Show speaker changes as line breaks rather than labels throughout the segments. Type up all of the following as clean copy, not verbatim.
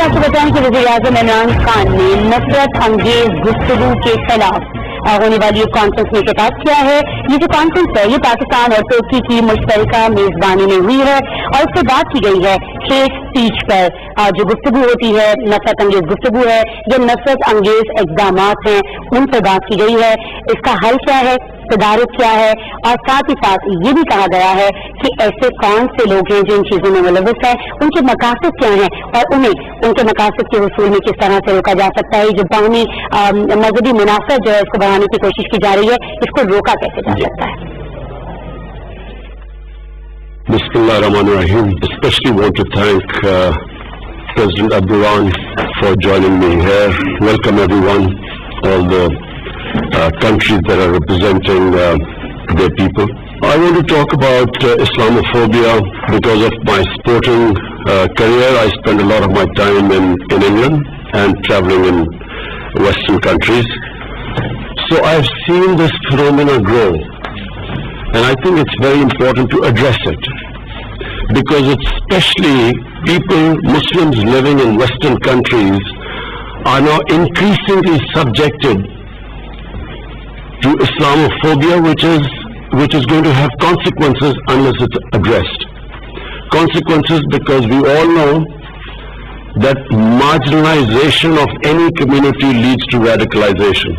आपको बताएं कि वज़ीर-ए-आज़म इमरान खान ने नफरत अंगेज गुफ्तगू के खिलाफ होने वाली एक कॉन्फ्रेंस में खिताब किया है। ये जो कॉन्फ्रेंस है ये पाकिस्तान और तुर्की की मुश्तरका मेजबानी में हुई है और इससे बात की गई है हेट स्पीच पर। जो गुफ्तगू होती है नफरत अंगेज गुफ्तगू है, जो नफरत अंगेज इक़दामात हैं उन पर बात की गई है। इसका हल क्या है, तदारुक क्या है, और साथ ही साथ ये भी कहा गया है कि ऐसे कौन से लोग हैं जो इन चीजों में मुलव्वस हैं, उनके मकासद क्या हैं और उन्हें उनके मकासद के हुसूल में किस तरह से रोका जा सकता है। जो बाहमी मजहबी मुनाफत जो है इसको बढ़ाने की कोशिश की जा रही है, इसको रोका कैसे जा सकता है।
Bismillahirrahmanirrahim. Especially want to thank President Imran for joining me here. Welcome everyone, all the countries that are representing their people. I want to talk about Islamophobia because of my sporting career. I spend a lot of my time in England and traveling in Western countries. So I've seen this phenomena grow, and I think it's very important to address it because it's especially people, Muslims living in Western countries are now increasingly subjected to Islamophobia, which is going to have consequences unless it's addressed. Consequences because we all know that marginalization of any community leads to radicalization.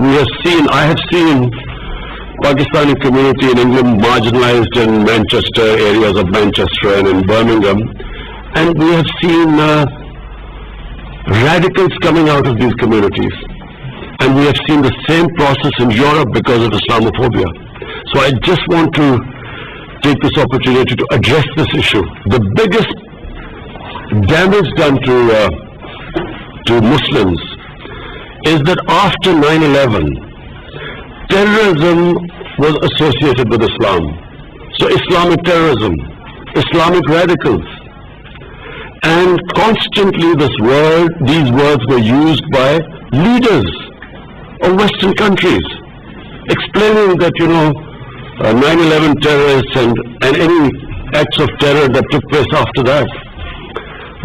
I have seen Pakistani community in England marginalized in Manchester, areas of Manchester and in Birmingham, and we have seen radicals coming out of these communities. And we have seen the same process in Europe because of Islamophobia. So I just want to take this opportunity to address this issue. The biggest damage done to Muslims is that after 9/11, terrorism was associated with Islam. So Islamic terrorism, Islamic radicals. And constantly these words were used by leaders of Western countries, explaining that, 9/11 terrorists and any acts of terror that took place after that.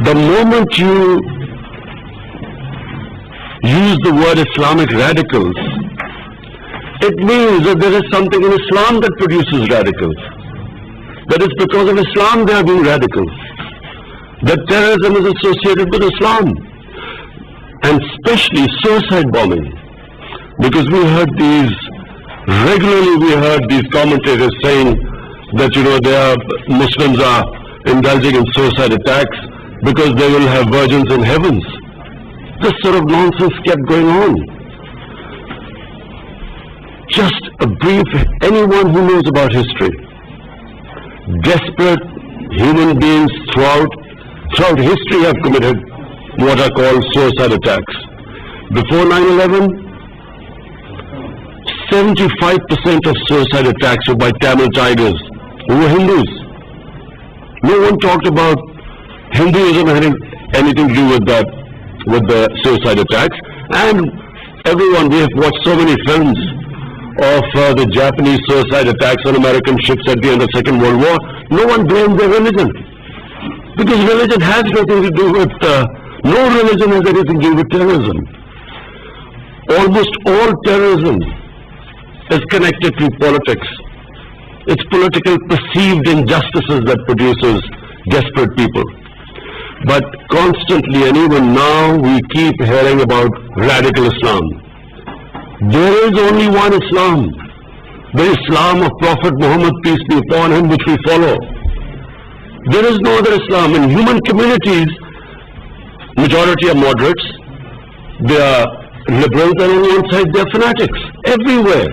The moment you use the word Islamic radicals, it means that there is something in Islam that produces radicals. That it's because of Islam they are being radicals. That terrorism is associated with Islam. And especially suicide bombing. Because we heard these commentators saying that, Muslims are indulging in suicide attacks because they will have virgins in heavens. This sort of nonsense kept going on. Just a brief, anyone who knows about history, desperate human beings throughout history have committed what are called suicide attacks. Before 9/11, 75% of suicide attacks were by Tamil tigers who were Hindus. No one talked about Hinduism having anything to do with the suicide attacks. And everyone, we have watched so many films of the Japanese suicide attacks on American ships at the end of the Second World War. No one blamed their religion. Because religion has nothing to do with, no religion has anything to do with terrorism. Almost all terrorism is connected to politics. It's political perceived injustices that produces desperate people. But constantly, and even now, we keep hearing about radical Islam. There is only one Islam, the Islam of Prophet Muhammad, peace be upon him, which we follow. There is no other Islam. In human communities, majority are moderates, they are liberals, and on one side they are fanatics, everywhere.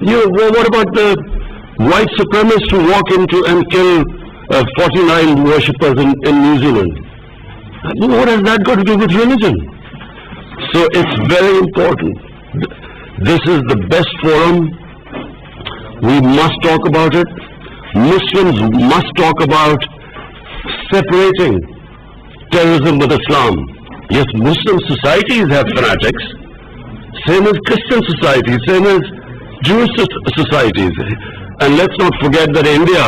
What about the white supremacists who walk into and kill 49 worshippers in New Zealand? What has that got to do with religion? So it's very important. This is the best forum. We must talk about it. Muslims must talk about separating terrorism with Islam. Yes, Muslim societies have fanatics, same as Christian societies, same as Jewish societies. And let's not forget that India,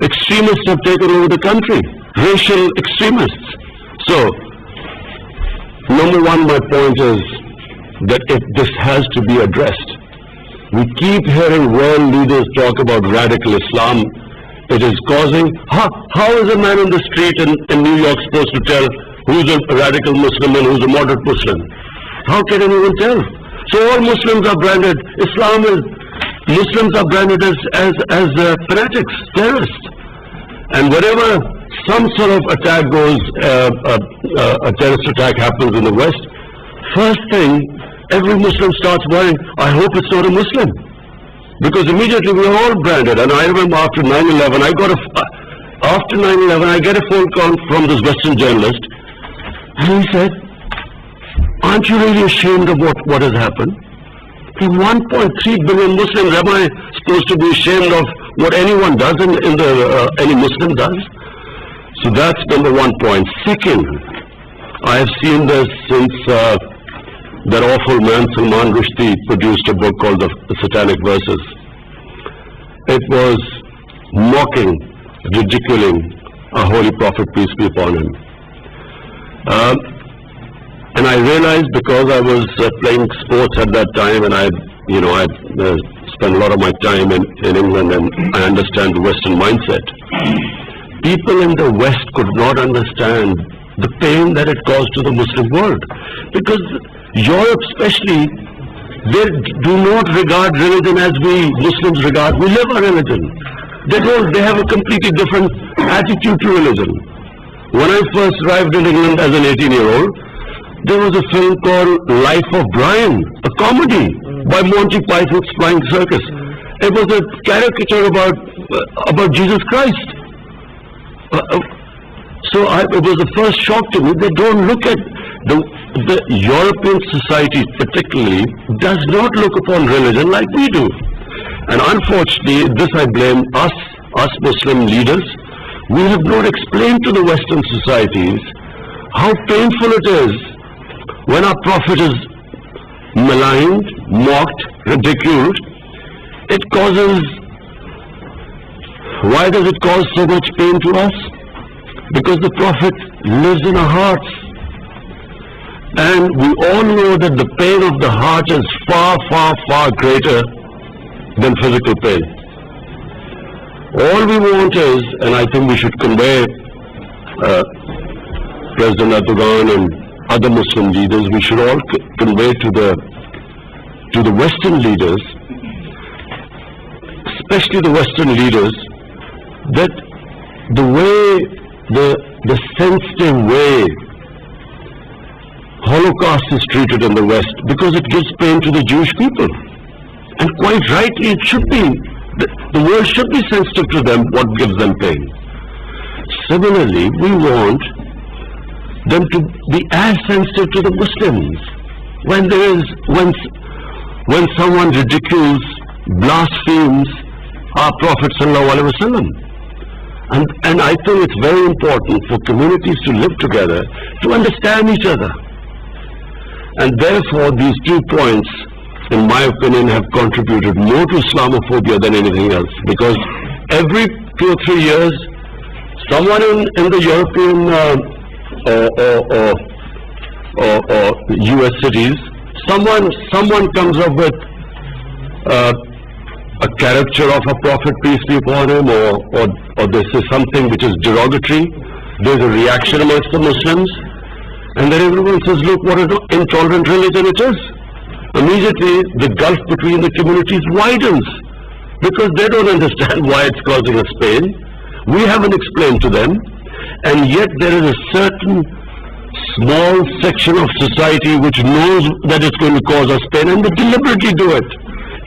extremists have taken over the country. racial extremists. So, number one, my point is that this has to be addressed. We keep hearing world leaders talk about radical Islam. It is causing... How is a man in the street in New York supposed to tell who's a radical Muslim and who's a moderate Muslim? How can anyone tell? So all Muslims are branded... Muslims are branded as fanatics, terrorists. And whenever some sort of attack goes, a terrorist attack happens in the West, first thing, every Muslim starts worrying, I hope it's not a Muslim. Because immediately we are all branded. And I remember after 9/11, I get a phone call from this Western journalist, and he said, aren't you really ashamed of what has happened? 1.3 billion Muslims, am I supposed to be ashamed of what anyone does any Muslim does? So that's number one point. Second, I have seen this since that awful man Salman Rushdie produced a book called The Satanic Verses. It was mocking, ridiculing a holy prophet, peace be upon him. And I realized, because I was playing sports at that time, and I spent a lot of my time in England, and I understand the Western mindset. People in the West could not understand the pain that it caused to the Muslim world. Because Europe especially, they do not regard religion as we Muslims regard. We live our religion. They have a completely different attitude to religion. When I first arrived in England as an 18-year-old, there was a film called Life of Brian, a comedy by Monty Python's Flying Circus. It was a caricature about Jesus Christ. It was the first shock to me. They don't look at the European society particularly does not look upon religion like we do. And unfortunately, this I blame us Muslim leaders. We have not explained to the Western societies how painful it is when our Prophet is maligned, mocked, ridiculed. It causes... Why does it cause so much pain to us? Because the Prophet lives in our hearts. And we all know that the pain of the heart is far, far, far greater than physical pain. All we want is, and I think we should convey President Erdogan and other Muslim leaders, we should all convey to the Western leaders, especially the Western leaders, that the way, the sensitive way Holocaust is treated in the West, because it gives pain to the Jewish people. And quite rightly it should be. The world should be sensitive to them, what gives them pain. Similarly, we want them to be as sensitive to the Muslims. When someone ridicules, blasphemes our Prophet ﷺ. And I think it's very important for communities to live together, to understand each other. And therefore, these 2 points, in my opinion, have contributed more to Islamophobia than anything else. Because every 2 or 3 years, someone in the European or US cities, someone comes up with a caricature of a prophet, peace be upon him, or they say something which is derogatory. There's a reaction amongst the Muslims, and then everyone says, look what an intolerant religion it is. Immediately the gulf between the communities widens, because they don't understand why it's causing us pain. We haven't explained to them, and yet there is a certain small section of society which knows that it's going to cause us pain, and they deliberately do it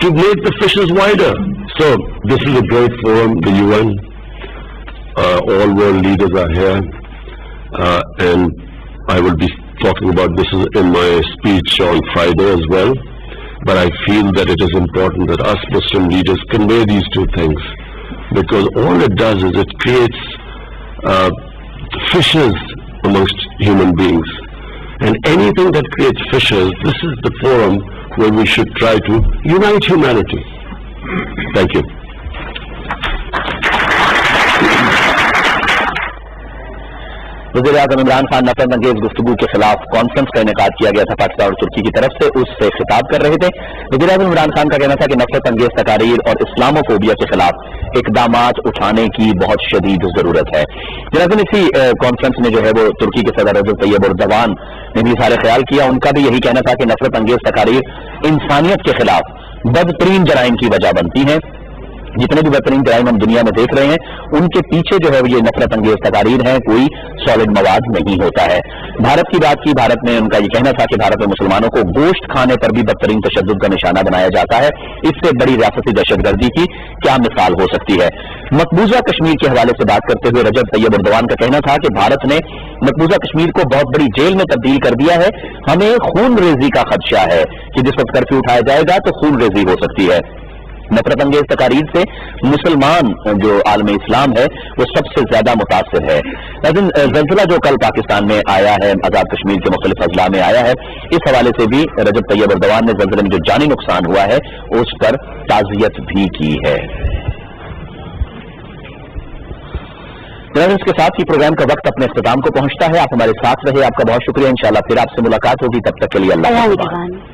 to make the fissures wider. So this is a great forum, the UN. All world leaders are here, and I will be talking about this in my speech on Friday as well. But I feel that it is important that us Muslim leaders convey these 2 things, because all it does is it creates fissures amongst human beings. And anything that creates fissures, this is the forum where we should try to unite humanity. Thank you.
वज़ीर आज़म इमरान खान नफरत अंगेज गुफ्तगू के खिलाफ conference का इनेकाद किया गया था पाकिस्तान और तुर्की की तरफ से, उससे खिताब कर रहे थे। वज़ीर आज़म इमरान खान का कहना था कि नफरत अंगेज तकारीर और इस्लामोफोबिया के खिलाफ इकदामात उठाने की बहुत शदीद जरूरत है। जनाज़िन इसी कॉन्फ्रेंस में जो है वो तुर्की के सदर रजब तैयब एर्दोगान ने भी इज़हार ख्याल किया। उनका भी यही कहना था कि नफरत अंगेज तकारीर इंसानियत के खिलाफ बदतरीन जराइम की वजह बनती हैं। जितने भी बदतरीन जराइम हम दुनिया में देख रहे हैं उनके पीछे जो है ये नफरत अंगेज तकारीर हैं, कोई सॉलिड मवाद नहीं होता है। भारत की बात की, भारत में उनका ये कहना था कि भारत में मुसलमानों को गोश्त खाने पर भी बदतरीन तशद्दुद का निशाना बनाया जाता है। इससे बड़ी रियासती दहशतगर्दी की क्या मिसाल हो सकती है। मकबूजा कश्मीर के हवाले से बात करते हुए रजब तैयब एर्दोगान का कहना था कि भारत ने मकबूजा कश्मीर को बहुत बड़ी जेल में तब्दील कर दिया है। हमें खून रेजी का खदशा है कि जिस वक्त कर्फ्यू उठाया जाएगा तो खून रेजी हो सकती है। नफरत अंगेज तकारीर से मुसलमान जो आलम इस्लाम है वो सबसे ज्यादा मुतासिर है। लेकिन जल्जला जो कल पाकिस्तान में आया है, आजाद कश्मीर के मुख्तलिफ अजला में आया है, इस हवाले से भी रजब तैयब एर्दोगान ने जल्जले में जो जानी नुकसान हुआ है उस पर ताज़ियत भी की है। इसके साथ ही प्रोग्राम का वक्त अपने इख्तिताम को पहुंचता है। आप हमारे साथ रहे, आपका बहुत शुक्रिया। इंशाअल्लाह फिर आपसे मुलाकात होगी, तब तक के लिए अल्लाह।